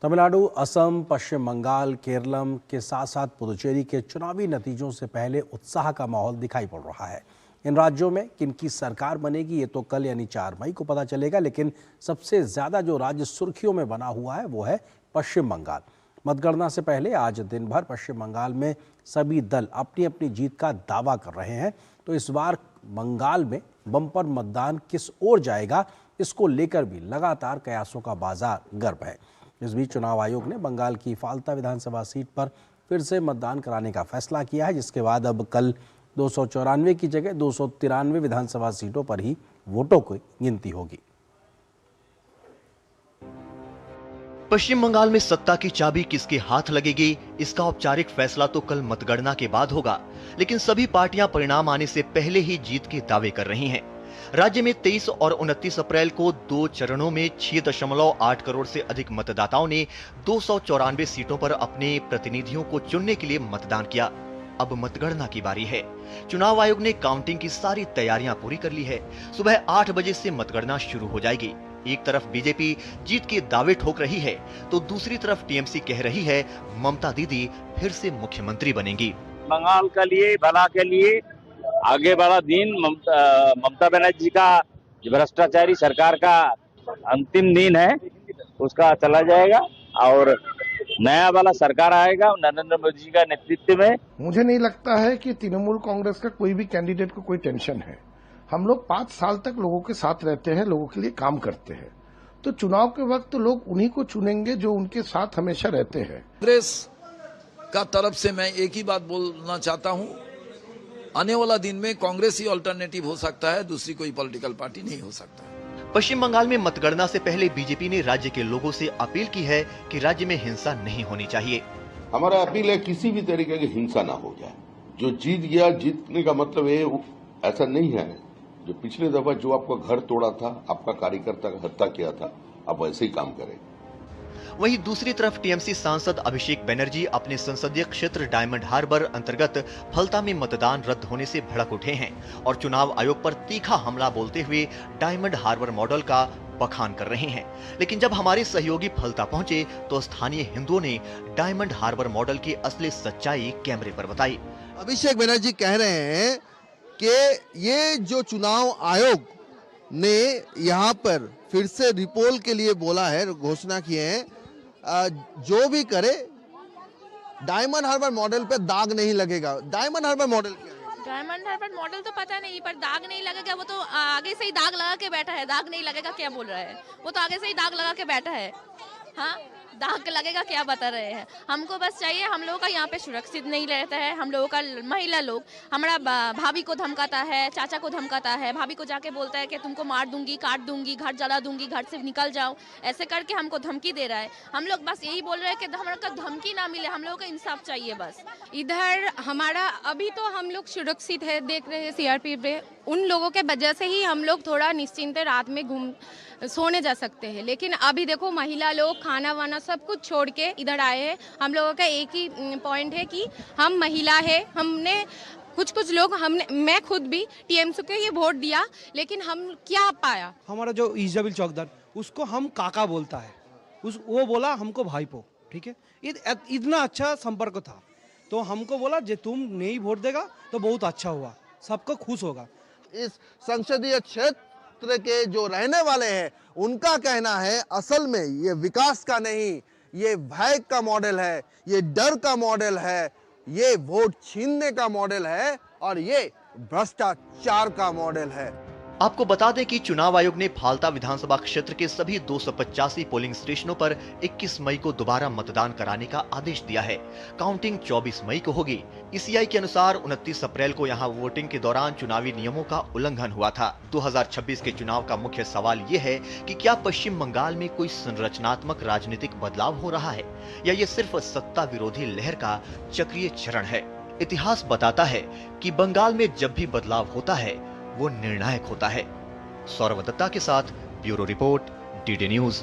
तमिलनाडु, असम, पश्चिम बंगाल, केरलम के साथ साथ पुदुचेरी के चुनावी नतीजों से पहले उत्साह का माहौल दिखाई पड़ रहा है। इन राज्यों में किनकी सरकार बनेगी ये तो कल यानी 4 मई को पता चलेगा, लेकिन सबसे ज्यादा जो राज्य सुर्खियों में बना हुआ है वो है पश्चिम बंगाल। मतगणना से पहले आज दिन भर पश्चिम बंगाल में सभी दल अपनी अपनी जीत का दावा कर रहे हैं। तो इस बार बंगाल में बम्पर मतदान किस ओर जाएगा, इसको लेकर भी लगातार कयासों का बाजार गर्म है। इस बीच चुनाव आयोग ने बंगाल की फाल्ता विधानसभा सीट पर फिर से मतदान कराने का फैसला किया है, जिसके बाद अब कल 294 की जगह 293 विधानसभा सीटों पर ही वोटों की गिनती होगी। पश्चिम बंगाल में सत्ता की चाबी किसके हाथ लगेगी, इसका औपचारिक फैसला तो कल मतगणना के बाद होगा, लेकिन सभी पार्टियां परिणाम आने से पहले ही जीत के दावे कर रही हैं। राज्य में 23 और 29 अप्रैल को 2 चरणों में 6.8 करोड़ से अधिक मतदाताओं ने 294 सीटों पर अपने प्रतिनिधियों को चुनने के लिए मतदान किया। अब मतगणना की बारी है। चुनाव आयोग ने काउंटिंग की सारी तैयारियां पूरी कर ली है। सुबह 8 बजे से मतगणना शुरू हो जाएगी। एक तरफ बीजेपी जीत के दावे ठोक रही है, तो दूसरी तरफ टीएमसी कह रही है ममता दीदी फिर से मुख्यमंत्री बनेंगी। बंगाल के लिए, भला के लिए आगे वाला दिन ममता बनर्जी का भ्रष्टाचारी सरकार का अंतिम दिन है, उसका चला जाएगा और नया वाला सरकार आएगा नरेंद्र मोदी जी का नेतृत्व में। मुझे नहीं लगता है कि तृणमूल कांग्रेस का कोई भी कैंडिडेट को कोई टेंशन है। हम लोग 5 साल तक लोगों के साथ रहते हैं, लोगों के लिए काम करते हैं, तो चुनाव के वक्त लोग उन्हीं को चुनेंगे जो उनके साथ हमेशा रहते हैं। कांग्रेस का तरफ से मैं एक ही बात बोलना चाहता हूं, आने वाला दिन में कांग्रेस ही अल्टरनेटिव हो सकता है, दूसरी कोई पॉलिटिकल पार्टी नहीं हो सकता। पश्चिम बंगाल में मतगणना से पहले बीजेपी ने राज्य के लोगों से अपील की है कि राज्य में हिंसा नहीं होनी चाहिए। हमारा अपील है किसी भी तरीके की हिंसा ना हो जाए। जो जीत गया, जीतने का मतलब ये ऐसा नहीं है जो पिछले दफा जो आपका घर तोड़ा था, आपका कार्यकर्ता का हत्या किया था, आप वैसे ही काम करें। वहीं दूसरी तरफ टीएमसी सांसद अभिषेक बनर्जी अपने संसदीय क्षेत्र डायमंड हार्बर अंतर्गत फलता में मतदान रद्द होने से भड़क उठे हैं और चुनाव आयोग पर तीखा हमला बोलते हुए डायमंड हार्बर मॉडल का बखान कर रहे हैं। लेकिन जब हमारे सहयोगी फलता पहुंचे तो स्थानीय हिंदुओं ने डायमंड हार्बर मॉडल की असली सच्चाई कैमरे पर बताई। अभिषेक बनर्जी कह रहे हैं कि ये जो चुनाव आयोग ने यहाँ पर फिर से रिपोल के लिए बोला है, घोषणा किए हैं, जो भी करे डायमंड हार्बर मॉडल पे दाग नहीं लगेगा। डायमंड हार्बर मॉडल क्या है? डायमंड हार्बर मॉडल तो पता नहीं, पर दाग नहीं लगेगा। वो तो आगे से ही दाग लगा के बैठा है। दाग नहीं लगेगा क्या बोल रहा है? वो तो आगे से ही दाग लगा के बैठा है। हाँ, दाग लगेगा क्या बता रहे हैं? हमको बस चाहिए, हम लोगों का यहाँ पे सुरक्षित नहीं रहता है। हम लोगों का महिला लोग, हमारा भाभी को धमकाता है, चाचा को धमकाता है, भाभी को जाके बोलता है कि तुमको मार दूंगी, काट दूंगी, घर जला दूंगी, घर से निकल जाओ, ऐसे करके हमको धमकी दे रहा है। हम लोग बस यही बोल रहे हैं कि हमारा धमकी ना मिले, हम लोगों को इंसाफ चाहिए बस। इधर हमारा अभी तो हम लोग सुरक्षित है, देख रहे हैं सीआरपीएफ पे, उन लोगों के वजह से ही हम लोग थोड़ा निश्चिंत रात में सोने जा सकते हैं। लेकिन अभी देखो महिला लोग खाना वाना सब कुछ छोड़ के इधर आए हैं। हम लोगों का एक ही पॉइंट है कि हम महिला है। हमने कुछ लोग, मैं खुद भी टीएमसी को ये वोट दिया, लेकिन हम क्या पाया? हमारा जो इजाबिल चौकदार, उसको हम काका बोलता है, वो बोला हमको भाईपो, ठीक है। इतना अच्छा संपर्क था, तो हमको बोला जे तुम नहीं वोट देगा तो बहुत अच्छा हुआ, सबको खुश होगा। इस संसदीय क्षेत्र के जो रहने वाले हैं उनका कहना है असल में ये विकास का नहीं, ये भय का मॉडल है, ये डर का मॉडल है, ये वोट छीनने का मॉडल है और ये भ्रष्टाचार का मॉडल है। आपको बता दें कि चुनाव आयोग ने फाल्ता विधानसभा क्षेत्र के सभी 285 पोलिंग स्टेशनों पर 21 मई को दोबारा मतदान कराने का आदेश दिया है। काउंटिंग 24 मई को होगी। ईसीआई के अनुसार 29 अप्रैल को यहां वोटिंग के दौरान चुनावी नियमों का उल्लंघन हुआ था। 2026 के चुनाव का मुख्य सवाल ये है कि क्या पश्चिम बंगाल में कोई संरचनात्मक राजनीतिक बदलाव हो रहा है या ये सिर्फ सत्ता विरोधी लहर का चक्रीय चरण है। इतिहास बताता है कि बंगाल में जब भी बदलाव होता है वो निर्णायक होता है। सौरभ दत्ता के साथ ब्यूरो रिपोर्ट, डीडी न्यूज।